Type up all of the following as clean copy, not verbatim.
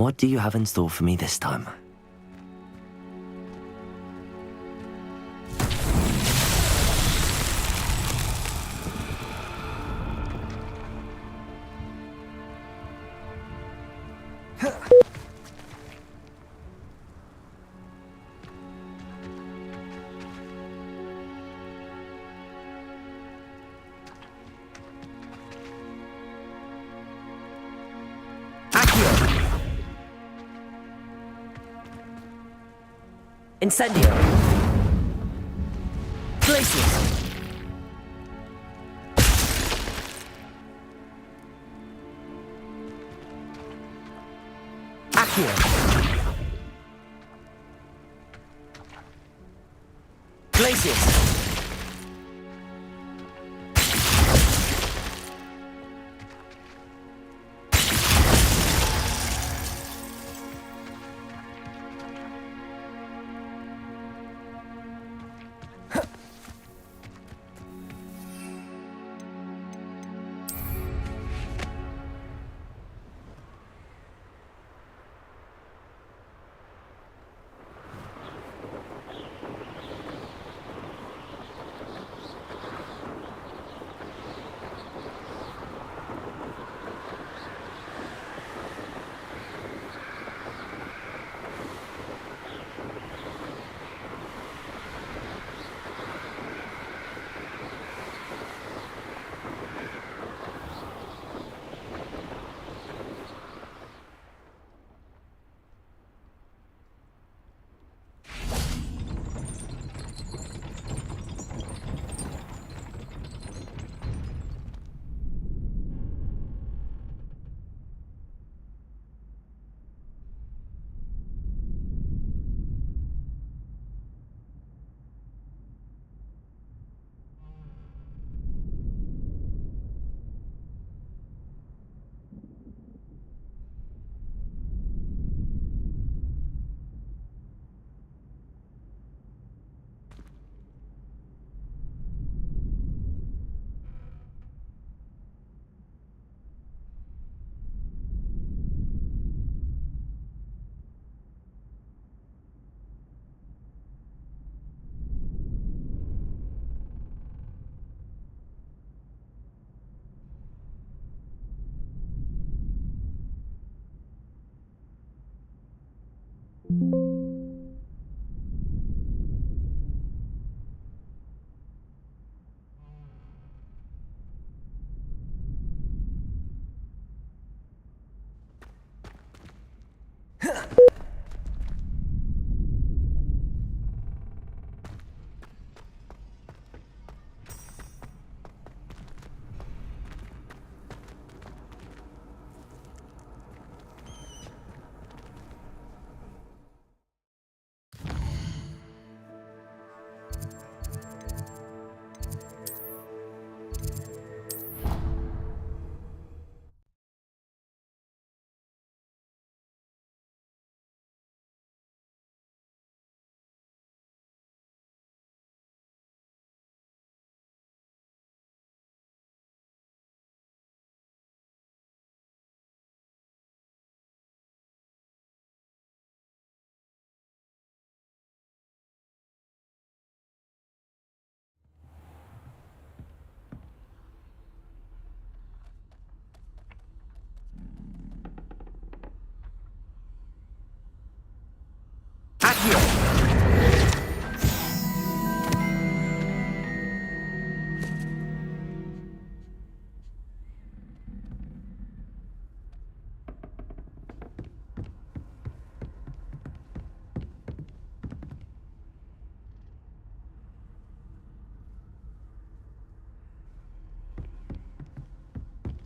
What do you have in store for me this time? Incendio! Glacius! Accio! Glacius!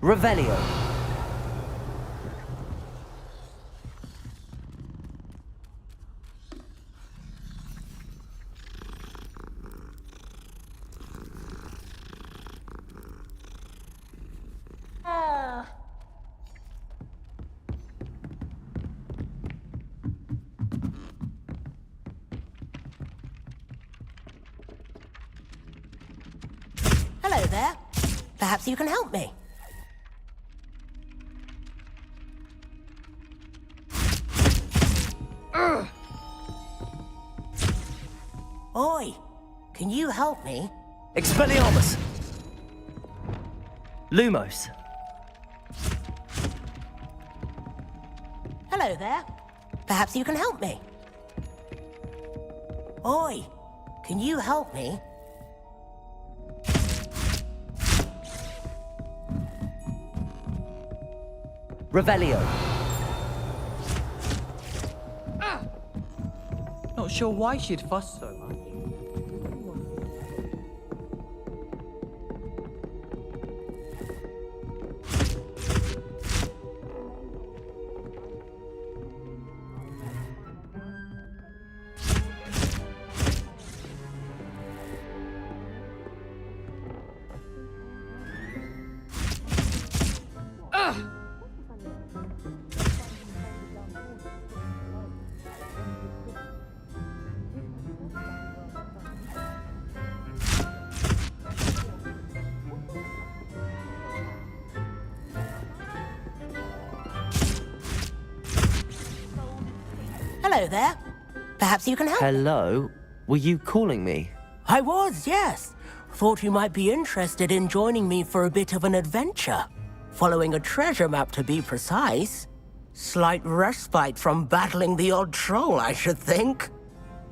Revelio. Hello there. Perhaps you can help me. you help me? Expelliarmus! Lumos. Hello there. Perhaps you can help me. Oi, can you help me? Revelio. Not sure why she'd fuss so much. Hello there. Perhaps you can help me. Hello? Were you calling me? I was, yes. Thought you might be interested in joining me for a bit of an adventure. Following a treasure map, to be precise. Slight respite from battling the odd troll, I should think.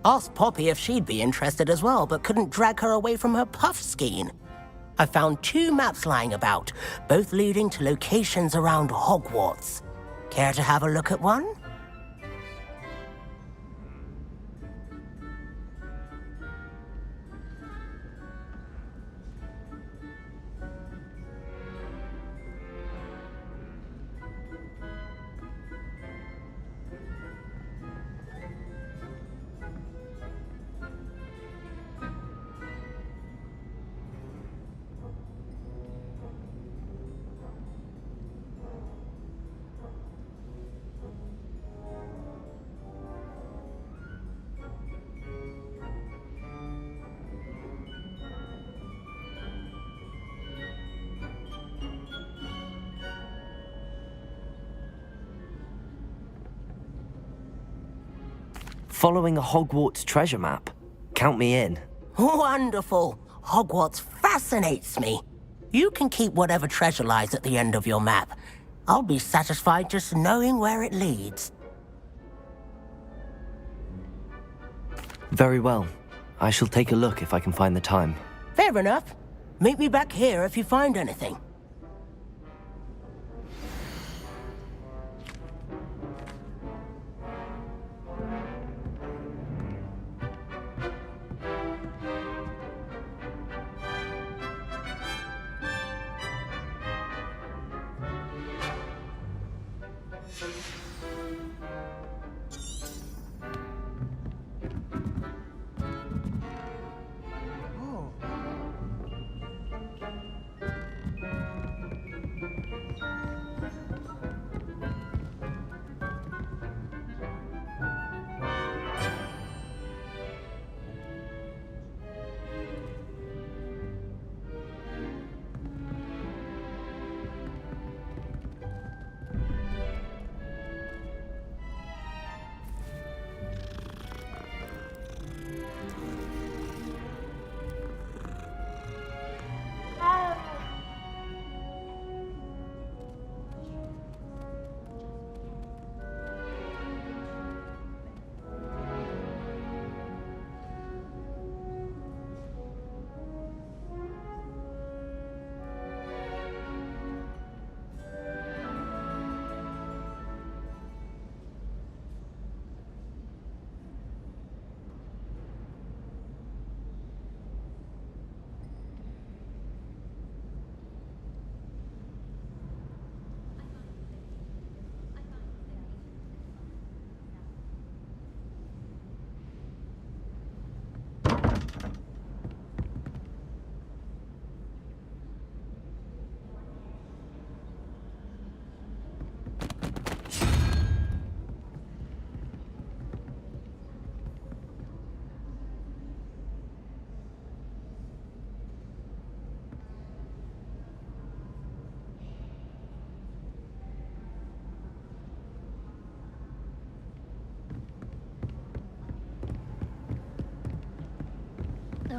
Asked Poppy if she'd be interested as well, but couldn't drag her away from her puff skein. I found 2 maps lying about, both leading to locations around Hogwarts. Care to have a look at one? Following a Hogwarts treasure map? Count me in. Wonderful. Hogwarts fascinates me. You can keep whatever treasure lies at the end of your map. I'll be satisfied just knowing where it leads. Very well. I shall take a look if I can find the time. Fair enough. Meet me back here if you find anything.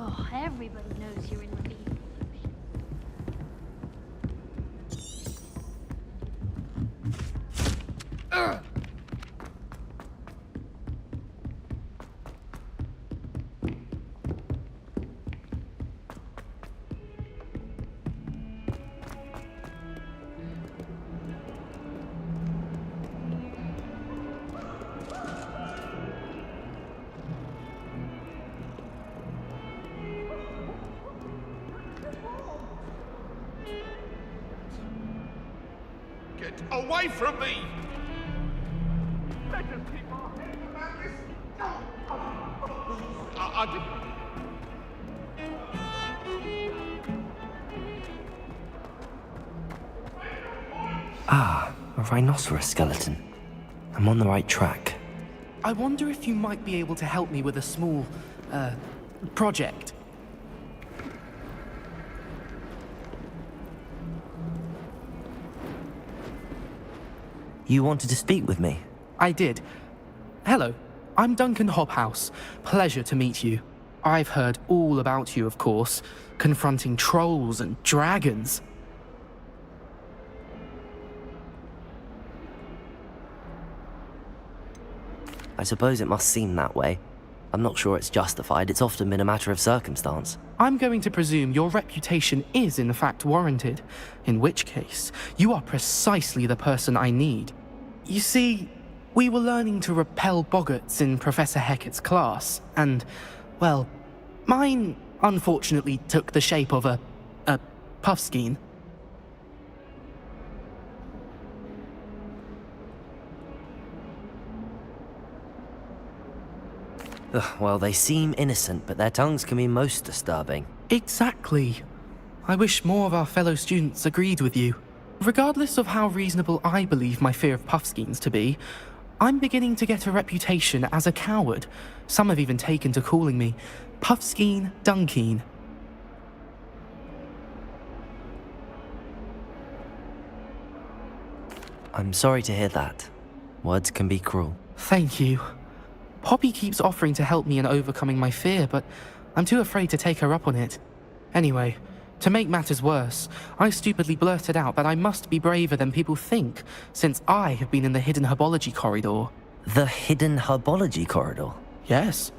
Oh, everybody knows you're in Ravenclaw. Get away from me! Let us keep our heads about this. I didn't. Ah, a rhinoceros skeleton. I'm on the right track. I wonder if you might be able to help me with a small, project. You wanted to speak with me? I did. Hello, I'm Duncan Hobhouse. Pleasure to meet you. I've heard all about you, of course, confronting trolls and dragons. I suppose it must seem that way. I'm not sure it's justified. It's often been a matter of circumstance. I'm going to presume your reputation is in fact warranted, in which case, you are precisely the person I need. You see, we were learning to repel boggarts in Professor Hecat's class, and, well, mine unfortunately took the shape of a puffskein. Ugh, well, they seem innocent, but their tongues can be most disturbing. Exactly. I wish more of our fellow students agreed with you. Regardless of how reasonable I believe my fear of puffskeins to be, I'm beginning to get a reputation as a coward. Some have even taken to calling me Puffskeen Dunkeen. I'm sorry to hear that. Words can be cruel. Thank you. Poppy keeps offering to help me in overcoming my fear, but I'm too afraid to take her up on it. Anyway, to make matters worse, I stupidly blurted out that I must be braver than people think, since I have been in the hidden herbology corridor. The hidden herbology corridor? Yes.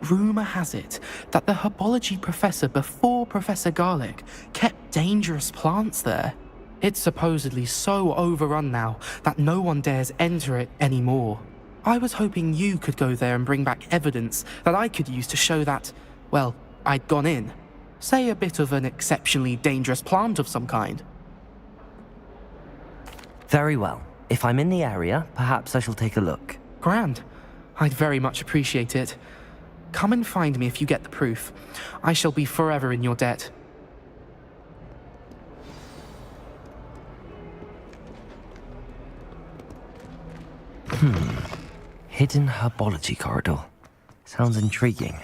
Rumour has it that the herbology professor before Professor Garlic kept dangerous plants there. It's supposedly so overrun now that no one dares enter it anymore. I was hoping you could go there and bring back evidence that I could use to show that, well, I'd gone in. Say a bit of an exceptionally dangerous plant of some kind. Very well. If I'm in the area, perhaps I shall take a look. Grand. I'd very much appreciate it. Come and find me if you get the proof. I shall be forever in your debt. Hidden herbology corridor. Sounds intriguing.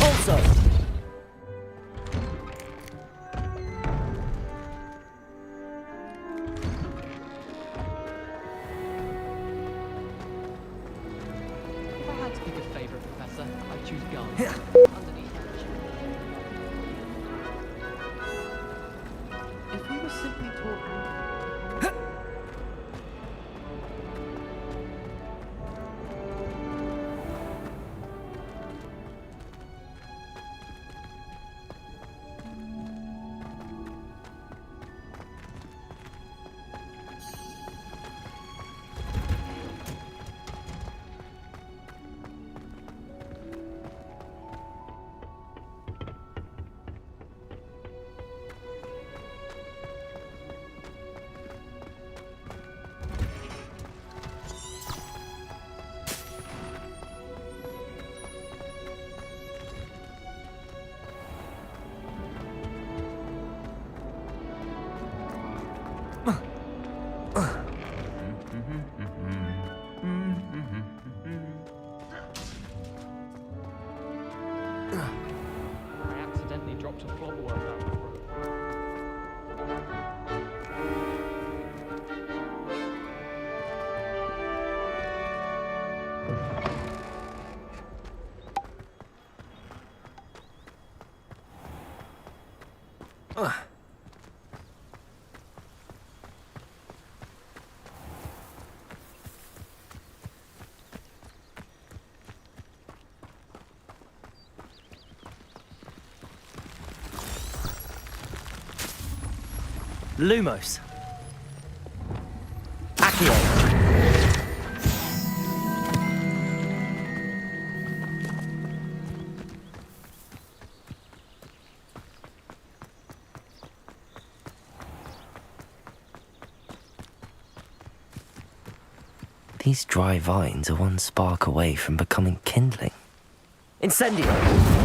Also, If I had to pick a favorite professor, I'd choose Garlic. Yeah. Underneath that. If we were simply talking... I accidentally dropped a floorwork out. Lumos. Accio. These dry vines are one spark away from becoming kindling. Incendio.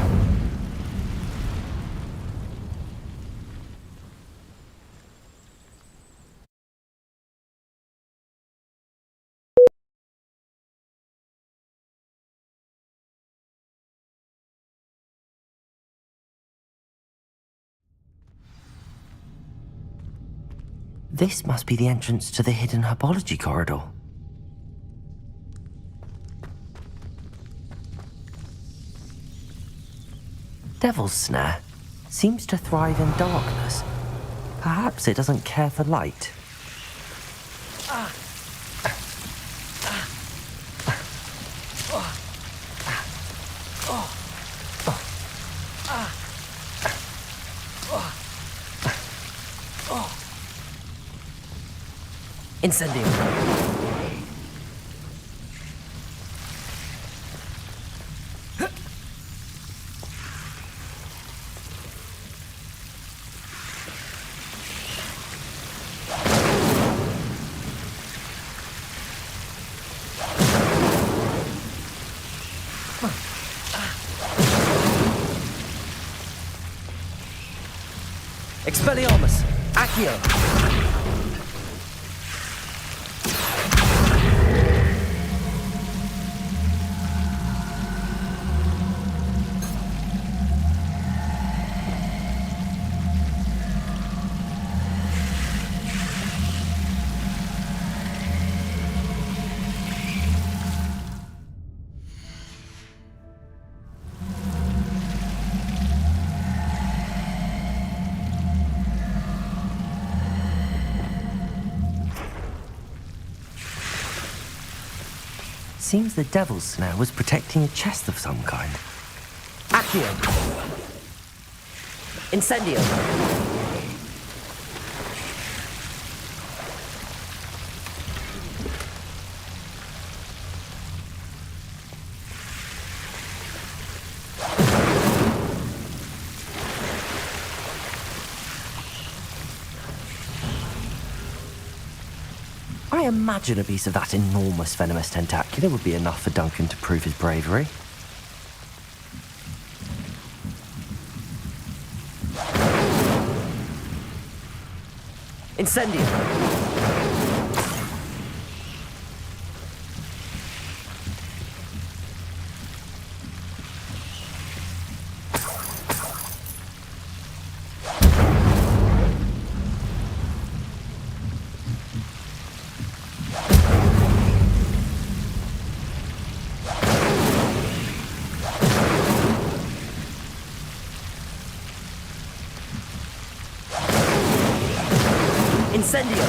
This must be the entrance to the hidden herbology corridor. Devil's Snare seems to thrive in darkness. Perhaps it doesn't care for light. Incendio. Expelliarmus. Accio. Seems the Devil's Snare was protecting a chest of some kind. Accio. Incendio. I imagine a piece of that enormous venomous tentacular would be enough for Duncan to prove his bravery. Incendio. Incendio.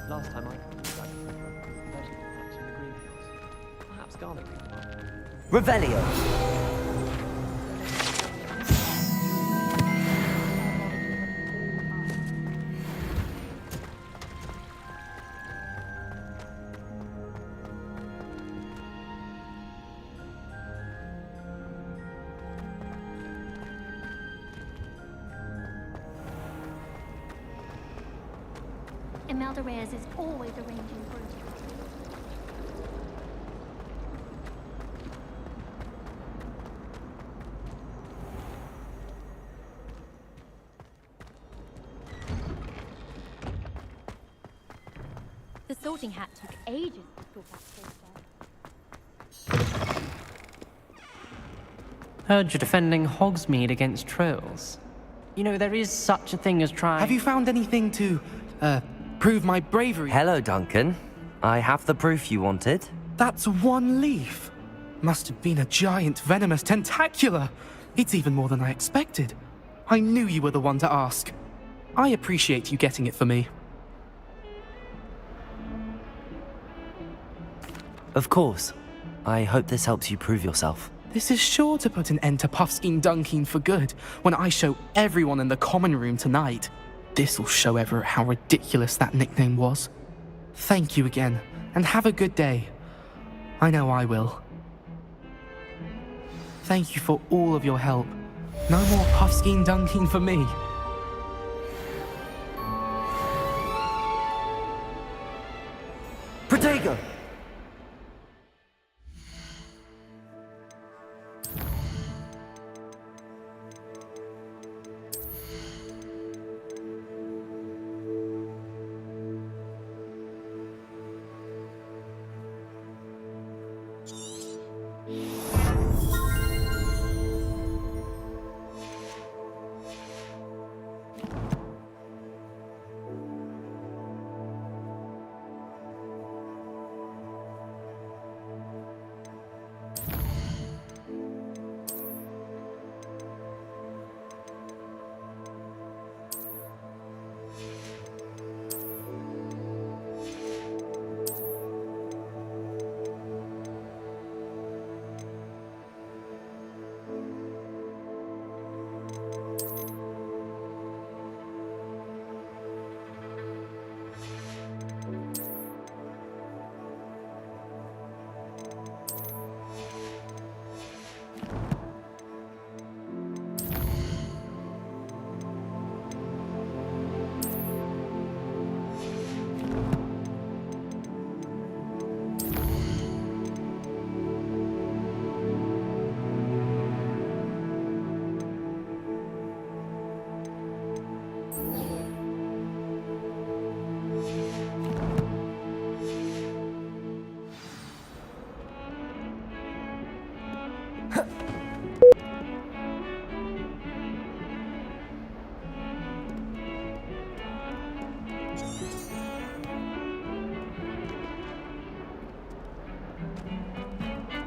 Last time I came back from the budget perhaps in the greenhouse. Perhaps garlic picked him up. Revelio. Imelda Reyes is always arranging for it. The sorting hat took ages to sort that place there. Heard you're defending Hogsmeade against trolls. You know, there is such a thing as trying... Have you found anything to, prove my bravery? Hello, Duncan. I have the proof you wanted. That's one leaf. Must have been a giant venomous tentacula. It's even more than I expected. I knew you were the one to ask. I appreciate you getting it for me. Of course. I hope this helps you prove yourself. This is sure to put an end to Puffskein Dunkin for good when I show everyone in the common room tonight. This'll show Everett how ridiculous that nickname was. Thank you again, and have a good day. I know I will. Thank you for all of your help. No more Puffskein Dunkin for me. Protego!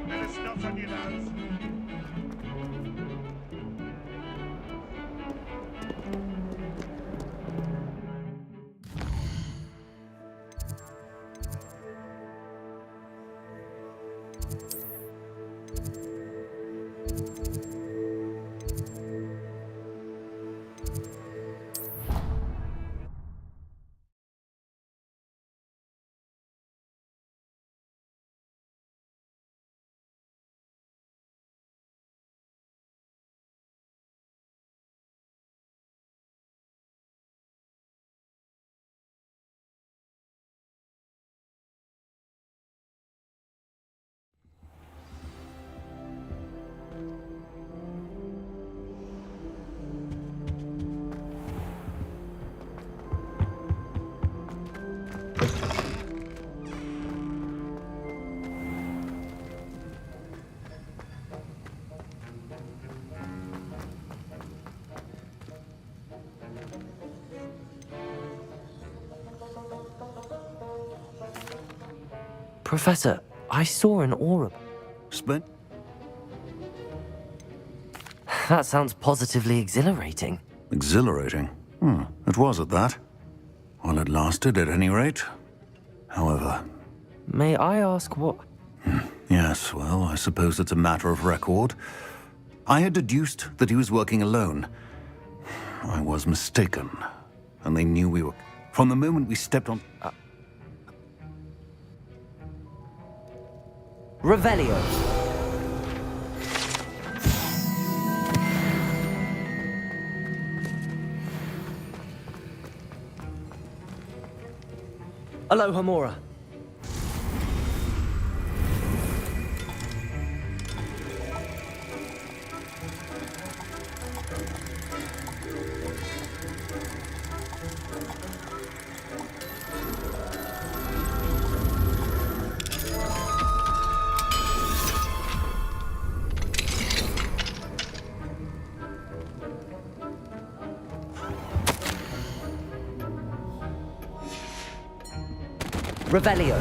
Never stops on your nose. Professor, I saw an aura. Split? That sounds positively exhilarating. Exhilarating. It was at that. While it lasted, at any rate. However... May I ask what... Yes, well, I suppose it's a matter of record. I had deduced that he was working alone. I was mistaken. And they knew we were... From the moment we stepped on... Revelio. Aloha Mora. Revelio.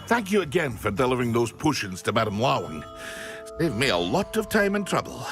Thank you again for delivering those potions to Madame Lawing. Saved me a lot of time and trouble.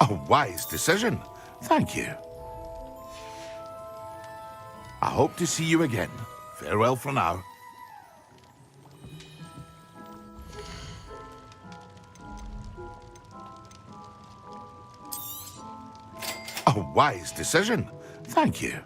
A wise decision. Thank you. I hope to see you again. Farewell for now. A wise decision. Thank you.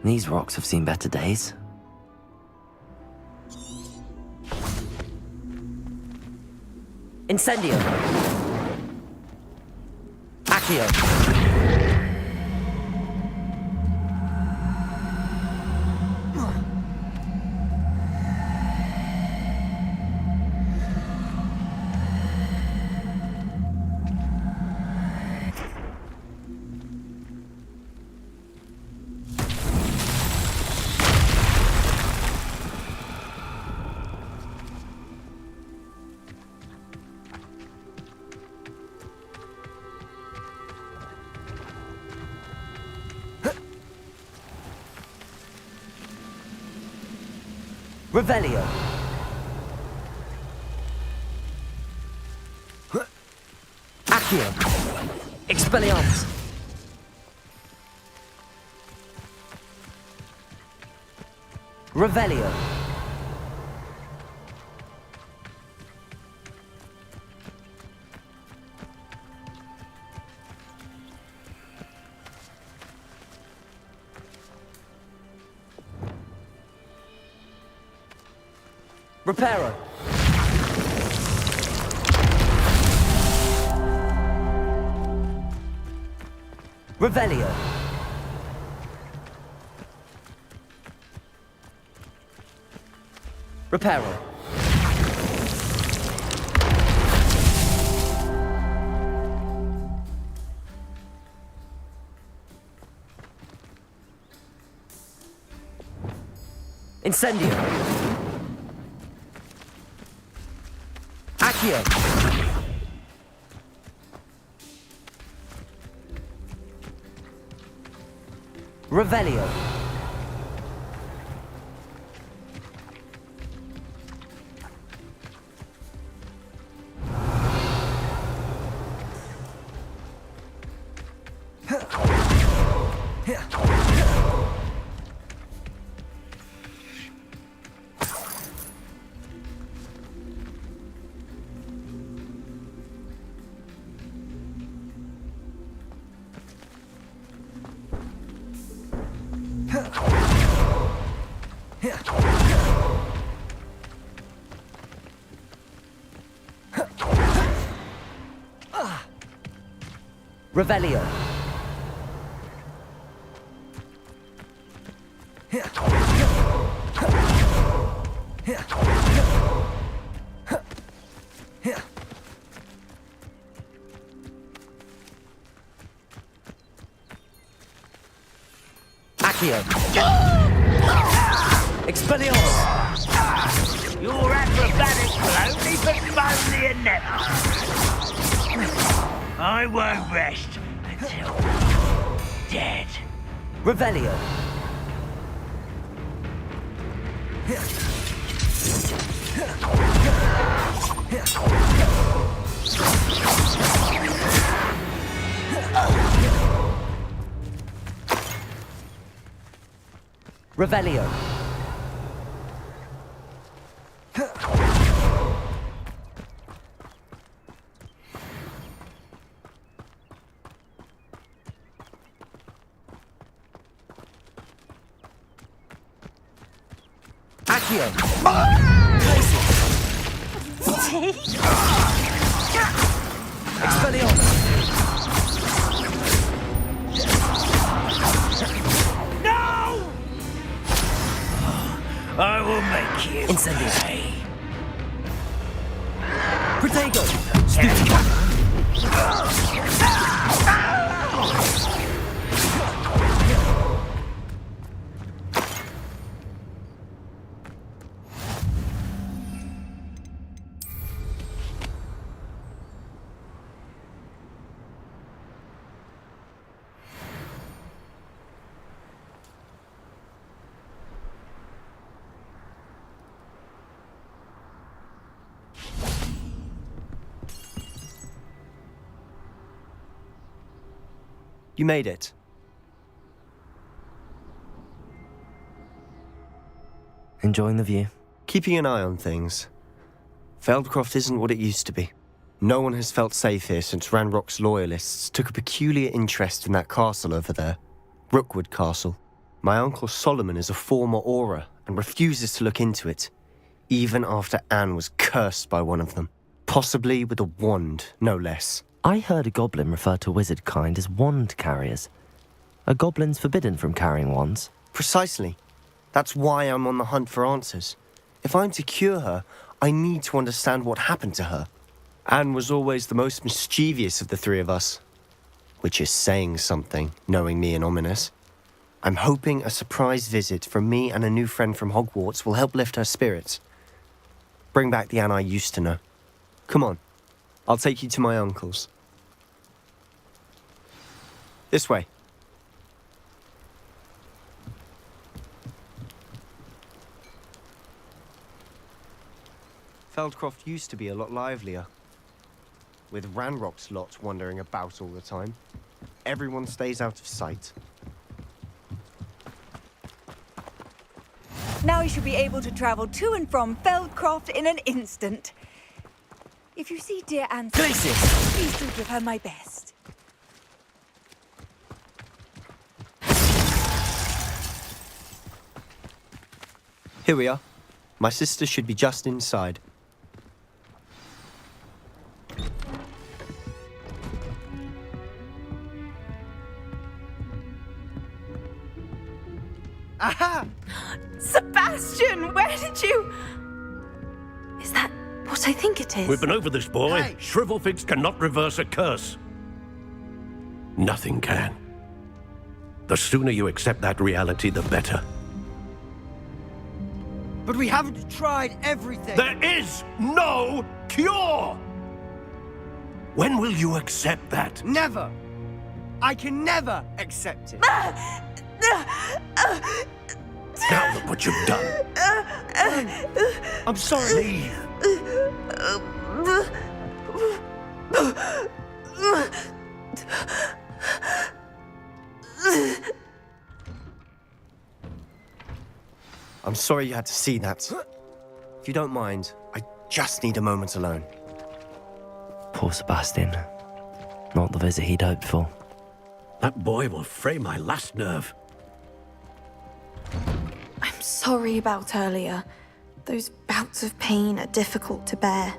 These rocks have seen better days. Incendio. Accio. Revelio. Accio. Expelliarmus. Revelio. Reparo. Revelio. Reparo. Incendio. Accio. Revelio. Revelio. Accio. Expelliarmus. Your acrobatics will only but moan the never. I won't rest until dead. Revelio. Revelio. Accio. Expelliarmus. No! I will make you Incendio. pay. Protego. You made it. Enjoying the view? Keeping an eye on things. Feldcroft isn't what it used to be. No one has felt safe here since Ranrock's loyalists took a peculiar interest in that castle over there. Rookwood Castle. My Uncle Solomon is a former Auror and refuses to look into it, even after Anne was cursed by one of them. Possibly with a wand, no less. I heard a goblin refer to wizard kind as wand carriers. Are goblins forbidden from carrying wands? Precisely. That's why I'm on the hunt for answers. If I'm to cure her, I need to understand what happened to her. Anne was always the most mischievous of the three of us. Which is saying something, knowing me and Ominous. I'm hoping a surprise visit from me and a new friend from Hogwarts will help lift her spirits. Bring back the Anne I used to know. Come on, I'll take you to my uncle's. This way. Feldcroft used to be a lot livelier. With Ranrock's lot wandering about all the time. Everyone stays out of sight. Now you should be able to travel to and from Feldcroft in an instant. If you see dear Anne, please do give her my best. Here we are. My sister should be just inside. Aha! Sebastian, where did you... Is that what I think it is? We've been over this, boy. Hey. Shrivelfigs cannot reverse a curse. Nothing can. The sooner you accept that reality, the better. But we haven't tried everything. There is no cure! When will you accept that? Never. I can never accept it. Now look what you've done. I'm sorry. Leave. I'm sorry you had to see that. If you don't mind, I just need a moment alone. Poor Sebastian. Not the visit he'd hoped for. That boy will fray my last nerve. I'm sorry about earlier. Those bouts of pain are difficult to bear.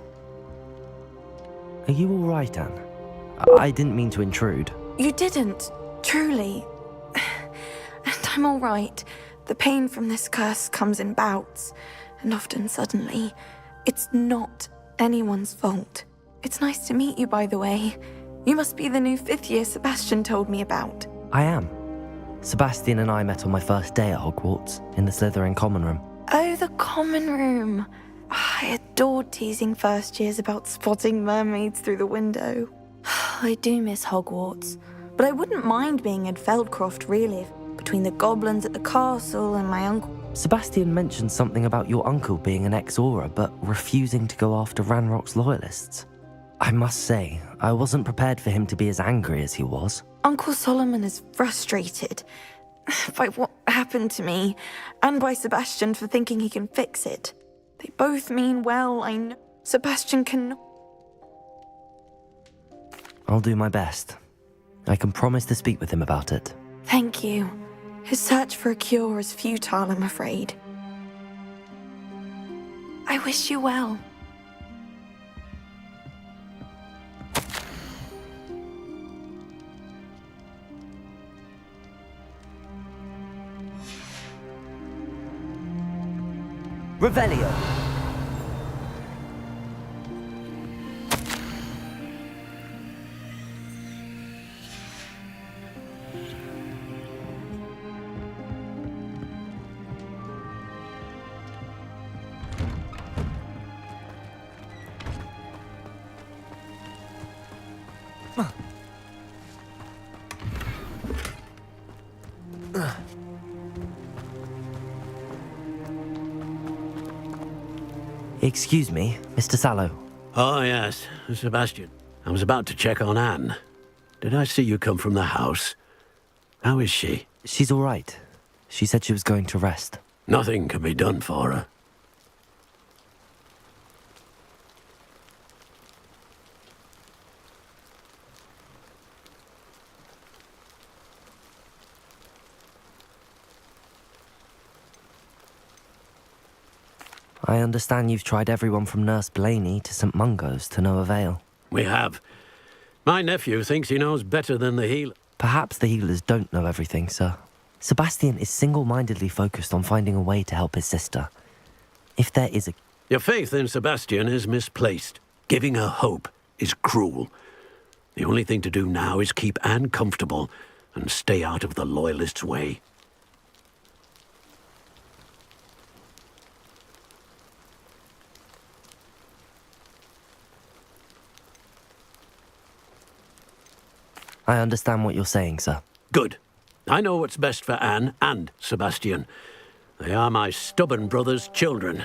Are you all right, Anne? I didn't mean to intrude. You didn't, truly. And I'm all right. The pain from this curse comes in bouts, and often suddenly. It's not anyone's fault. It's nice to meet you, by the way. You must be the new 5th year Sebastian told me about. I am. Sebastian and I met on my first day at Hogwarts, in the Slytherin common room. Oh, the common room. I adored teasing first years about spotting mermaids through the window. I do miss Hogwarts, but I wouldn't mind being in Feldcroft, really, between the goblins at the castle and my uncle. Sebastian mentioned something about your uncle being an ex-Auror, but refusing to go after Ranrock's loyalists. I must say, I wasn't prepared for him to be as angry as he was. Uncle Solomon is frustrated by what happened to me, and by Sebastian for thinking he can fix it. They both mean well, I know. Sebastian can... I'll do my best. I can promise to speak with him about it. Thank you. His search for a cure is futile, I'm afraid. I wish you well. Revelio. Excuse me, Mr. Sallow. Oh, yes, Sebastian. I was about to check on Anne. Did I see you come from the house? How is she? She's all right. She said she was going to rest. Nothing can be done for her. I understand you've tried everyone from Nurse Blaney to St. Mungo's to no avail. We have. My nephew thinks he knows better than the healer. Perhaps the healers don't know everything, sir. Sebastian is single-mindedly focused on finding a way to help his sister. If there is a... Your faith in Sebastian is misplaced. Giving her hope is cruel. The only thing to do now is keep Anne comfortable and stay out of the Loyalists' way. I understand what you're saying, sir. Good. I know what's best for Anne and Sebastian. They are my stubborn brother's children.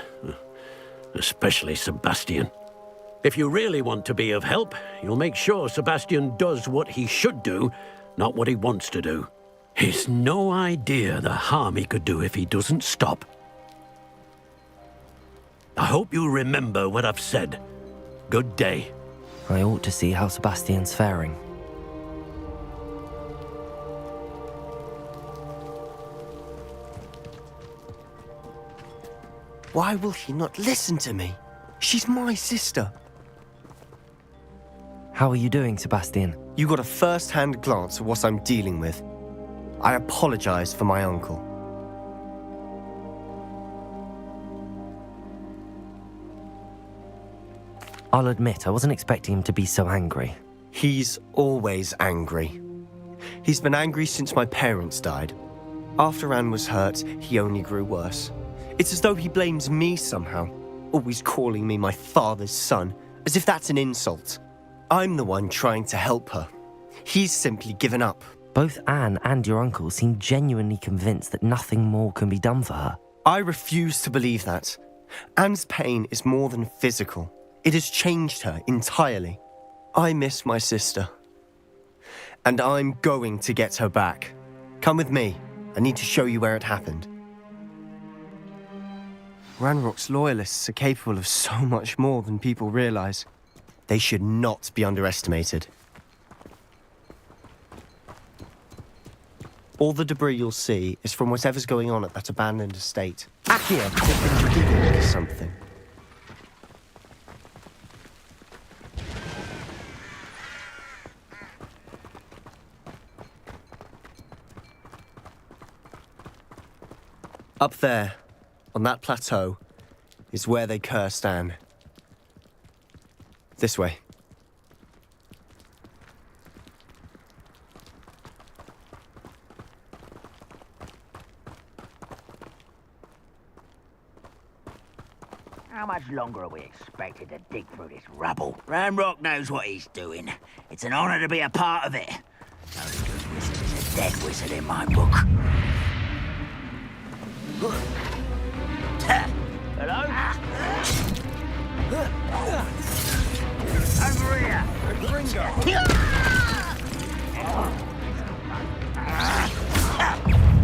Especially Sebastian. If you really want to be of help, you'll make sure Sebastian does what he should do, not what he wants to do. He's no idea the harm he could do if he doesn't stop. I hope you remember what I've said. Good day. I ought to see how Sebastian's faring. Why will he not listen to me? She's my sister. How are you doing, Sebastian? You got a first-hand glance at what I'm dealing with. I apologize for my uncle. I'll admit, I wasn't expecting him to be so angry. He's always angry. He's been angry since my parents died. After Anne was hurt, he only grew worse. It's as though he blames me somehow, always calling me my father's son, as if that's an insult. I'm the one trying to help her. He's simply given up. Both Anne and your uncle seem genuinely convinced that nothing more can be done for her. I refuse to believe that. Anne's pain is more than physical. It has changed her entirely. I miss my sister. And I'm going to get her back. Come with me. I need to show you where it happened. Ranrock's loyalists are capable of so much more than people realize. They should not be underestimated. All the debris you'll see is from whatever's going on at that abandoned estate. Akia has been digging into something. Up there, on that plateau, is where they cursed Anne. This way. How much longer are we expected to dig through this rubble? Ranrock knows what he's doing. It's an honor to be a part of it. No good wizard is a dead wizard in my book. Hello? Over here!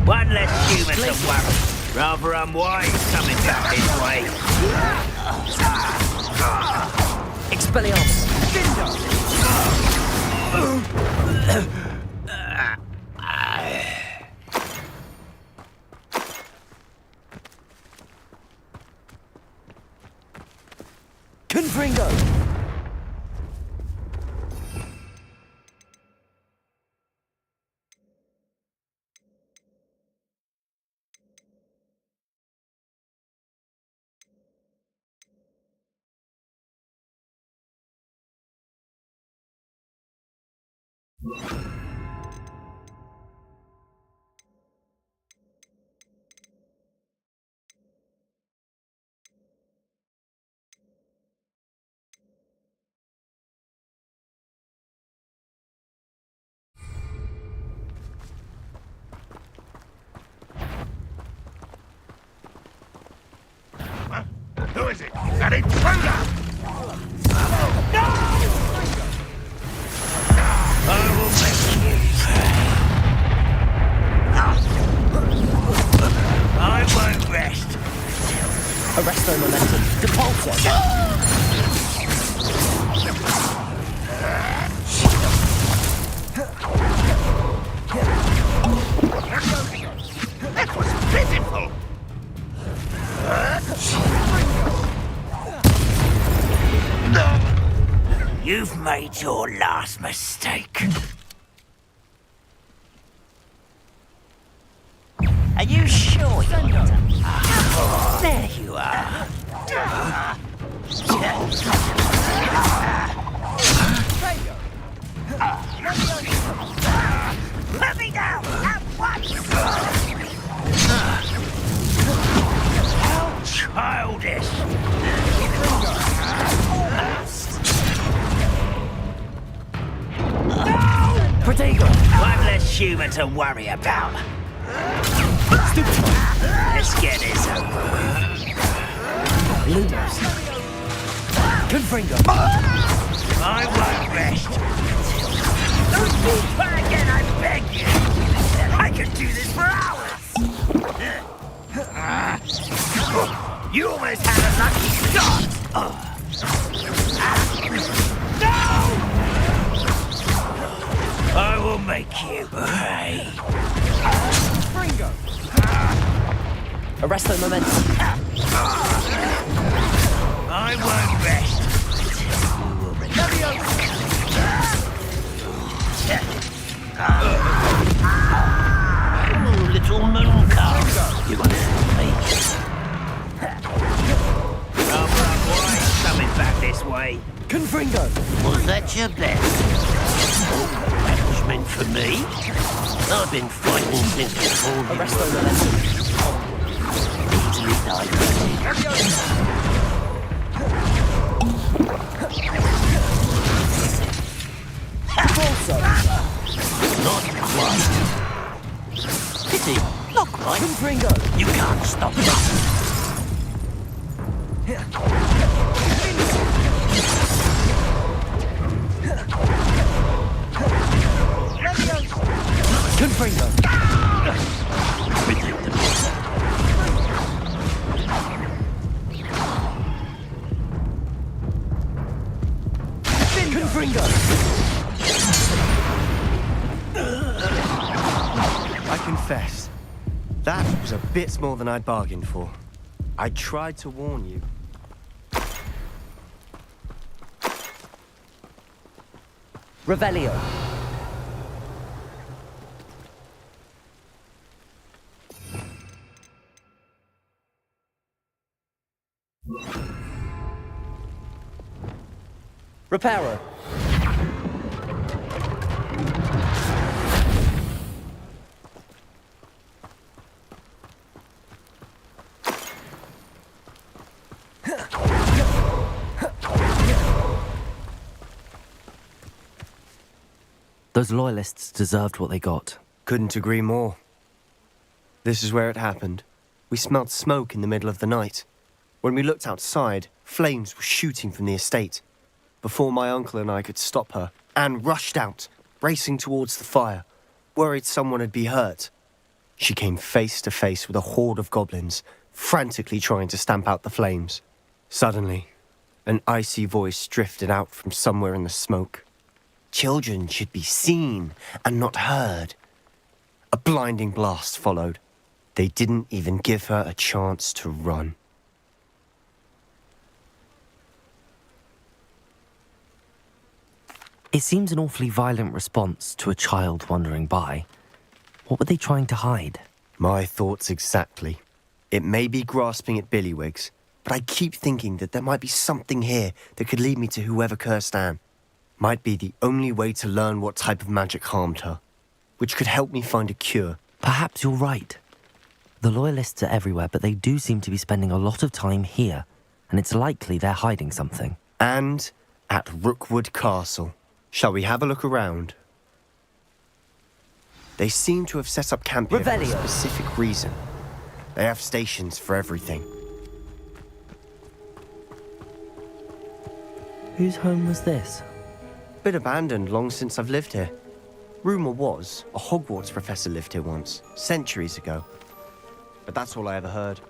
One less human to worry. Rather unwise coming back this way. Expelliarmus! Confringo! Who is it? An intruder! No! I will make you pay. I won't rest. Arrest their momentum. Depulso! That was pitiful! You've made your last mistake. Are you sure you're not? There you are. Let me down at once! How childish! Protego! I'm less human to worry about. Let's get this over. Lumos. Confringo. I won't rest. Don't try again, I beg you. I could do this for hours. You almost had a lucky shot. No! I will make you pay. Fringo. Arresto momentum. I won't rest. Oh, little moon calf. You want to me? Oh, why coming back this way? Confringo. Was that your best? Oh, that was meant for me. I've been fighting since before you Arresto were. momentum. Easily diverted. Not quite. Pity, not quite. Confringo. You can't stop me. Confringo. Confringo. I confess, that was a bit more than I'd bargained for. I tried to warn you. Revelio. Reparo. Those loyalists deserved what they got. Couldn't agree more. This is where it happened. We smelled smoke in the middle of the night. When we looked outside, flames were shooting from the estate. Before my uncle and I could stop her, Anne rushed out, racing towards the fire, worried someone would be hurt. She came face to face with a horde of goblins, frantically trying to stamp out the flames. Suddenly, an icy voice drifted out from somewhere in the smoke. Children should be seen and not heard. A blinding blast followed. They didn't even give her a chance to run. It seems an awfully violent response to a child wandering by. What were they trying to hide? My thoughts exactly. It may be grasping at billywhigs, but I keep thinking that there might be something here that could lead me to whoever cursed Anne. Might be the only way to learn what type of magic harmed her, which could help me find a cure. Perhaps you're right. The Loyalists are everywhere, but they do seem to be spending a lot of time here, and it's likely they're hiding something. And at Rookwood Castle. Shall we have a look around? They seem to have set up camp here for a specific reason. They have stations for everything. Whose home was this? Been abandoned long since I've lived here. Rumour was a Hogwarts professor lived here once, centuries ago. But that's all I ever heard.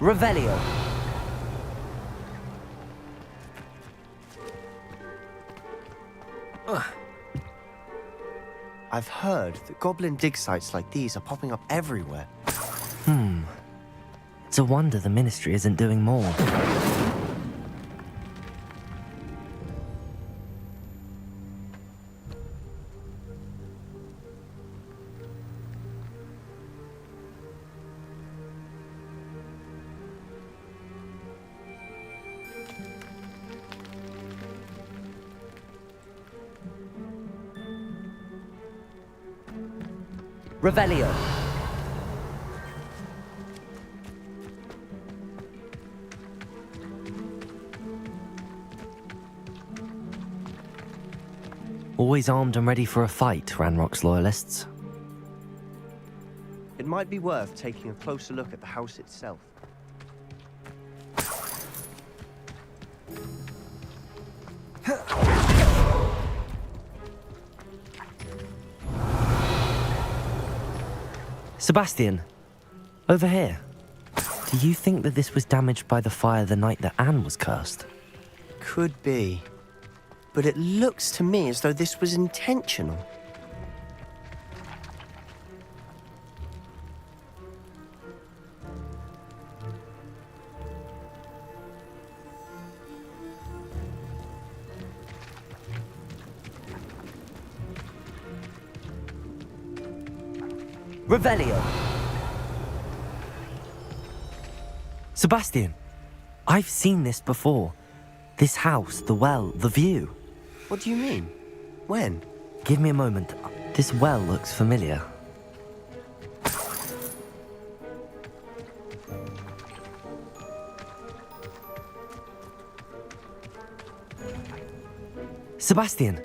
Revelio. I've heard that goblin dig sites like these are popping up everywhere. It's a wonder the Ministry isn't doing more. Revelio. Always armed and ready for a fight, Ranrock's loyalists. It might be worth taking a closer look at the house itself. Sebastian, over here. Do you think that this was damaged by the fire the night that Anne was cursed? Could be. But it looks to me as though this was intentional. Revelio. Sebastian, I've seen this before. This house, the well, the view. What do you mean? When? Give me a moment. This well looks familiar. Sebastian,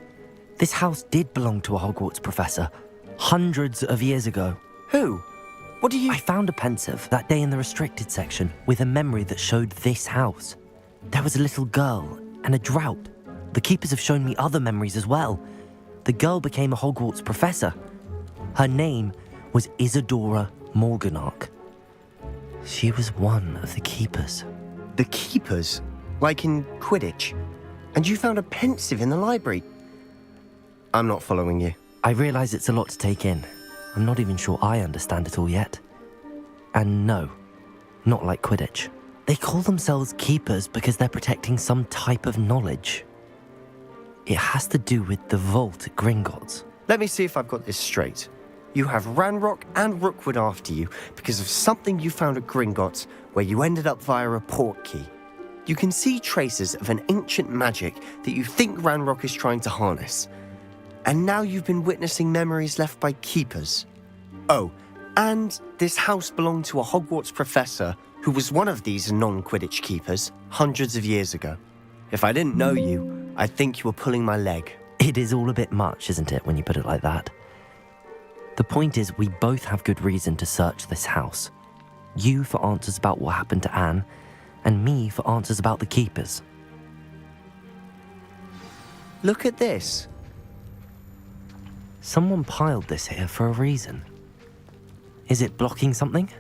this house did belong to a Hogwarts professor, hundreds of years ago. Who? What do you... I found a pensive that day in the restricted section with a memory that showed this house. There was a little girl and a drought. The keepers have shown me other memories as well. The girl became a Hogwarts professor. Her name was Isadora Morganach. She was one of the keepers. The keepers? Like in Quidditch? And you found a pensive in the library? I'm not following you. I realize it's a lot to take in. I'm not even sure I understand it all yet. And no, not like Quidditch. They call themselves keepers because they're protecting some type of knowledge. It has to do with the vault at Gringotts. Let me see if I've got this straight. You have Ranrock and Rookwood after you because of something you found at Gringotts where you ended up via a portkey. You can see traces of an ancient magic that you think Ranrock is trying to harness. And now you've been witnessing memories left by keepers. Oh, and this house belonged to a Hogwarts professor who was one of these non-Quidditch keepers hundreds of years ago. If I didn't know you, I'd think you were pulling my leg. It is all a bit much, isn't it, when you put it like that? The point is, we both have good reason to search this house. You for answers about what happened to Anne, and me for answers about the keepers. Look at this. Someone piled this here for a reason. Is it blocking something?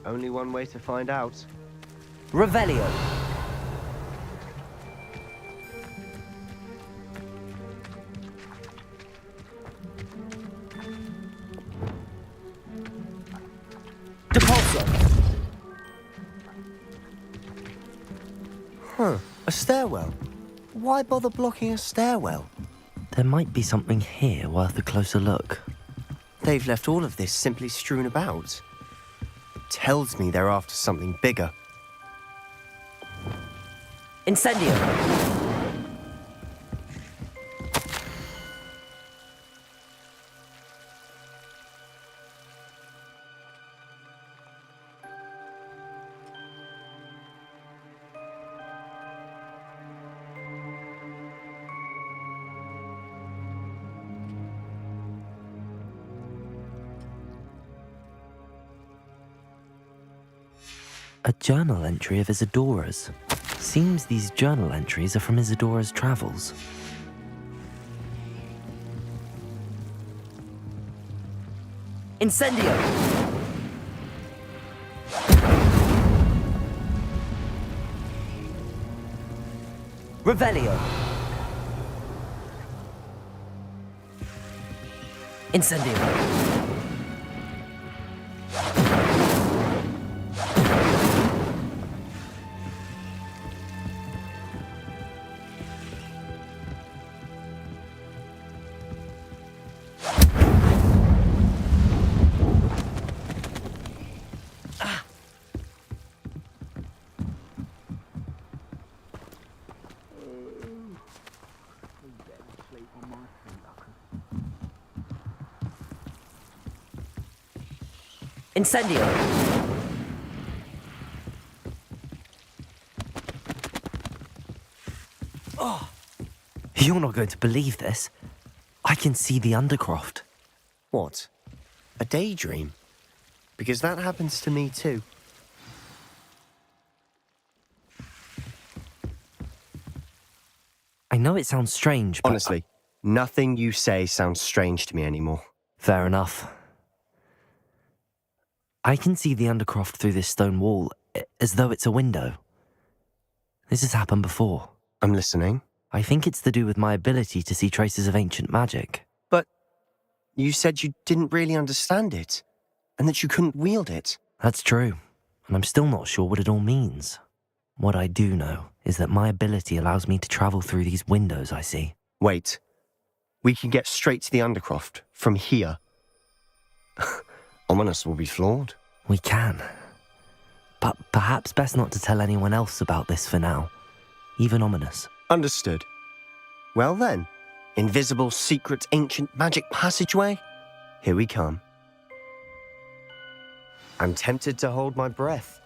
Only one way to find out. Revelio. Depulso. Huh, a stairwell. Why bother blocking a stairwell? There might be something here worth a closer look. They've left all of this simply strewn about. Tells me they're after something bigger. Incendio! A journal entry of Isadora's. Seems these journal entries are from Isadora's travels. Incendio! Revelio. Incendio. Incendio. Oh. You're not going to believe this. I can see the Undercroft. What? A daydream? Because that happens to me too. I know it sounds strange, but... Honestly, nothing you say sounds strange to me anymore. Fair enough. I can see the Undercroft through this stone wall, as though it's a window. This has happened before. I'm listening. I think it's to do with my ability to see traces of ancient magic. But you said you didn't really understand it, and that you couldn't wield it. That's true, and I'm still not sure what it all means. What I do know is that my ability allows me to travel through these windows I see. Wait. We can get straight to the Undercroft from here. Ominous will be floored. We can. But perhaps best not to tell anyone else about this for now. Even Ominous. Understood. Well then, invisible, secret, ancient magic passageway? Here we come. I'm tempted to hold my breath.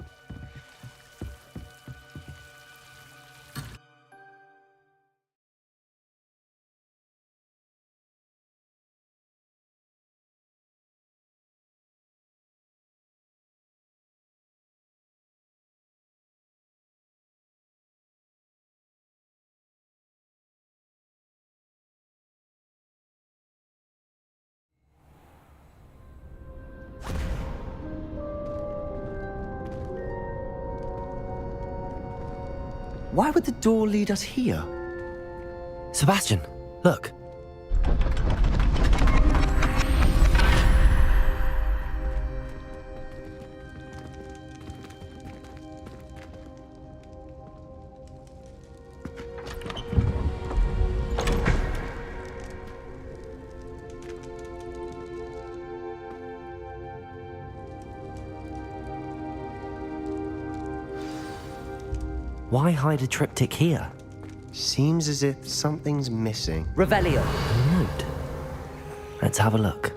Why would the door lead us here? Sebastian, look. Why hide a triptych here? Seems as if something's missing. Revelio. A note. Let's have a look.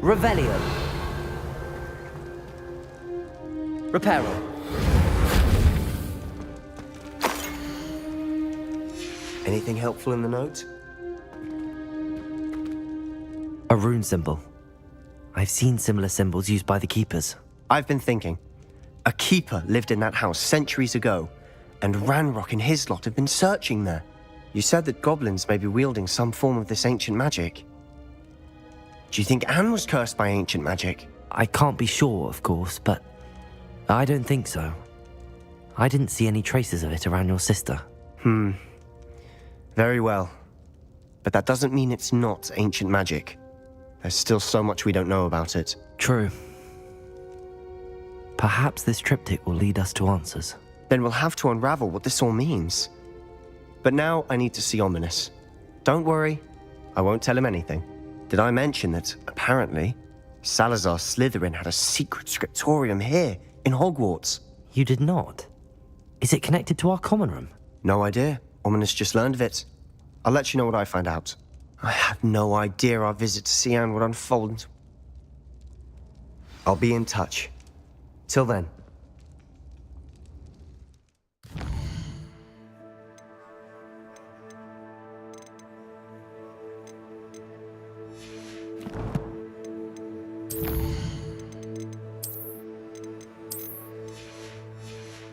Revelio. Reparo. Anything helpful in the note? A rune symbol. I've seen similar symbols used by the keepers. I've been thinking. A keeper lived in that house centuries ago, and Ranrock and his lot have been searching there. You said that goblins may be wielding some form of this ancient magic. Do you think Anne was cursed by ancient magic? I can't be sure, of course, but I don't think so. I didn't see any traces of it around your sister. Very well. But that doesn't mean it's not ancient magic. There's still so much we don't know about it. True. Perhaps this triptych will lead us to answers. Then we'll have to unravel what this all means. But now I need to see Ominous. Don't worry, I won't tell him anything. Did I mention that, apparently, Salazar Slytherin had a secret scriptorium here, in Hogwarts? You did not? Is it connected to our common room? No idea. Ominous just learned of it. I'll let you know what I find out. I had no idea our visit to see Anne would unfold. I'll be in touch. Till then.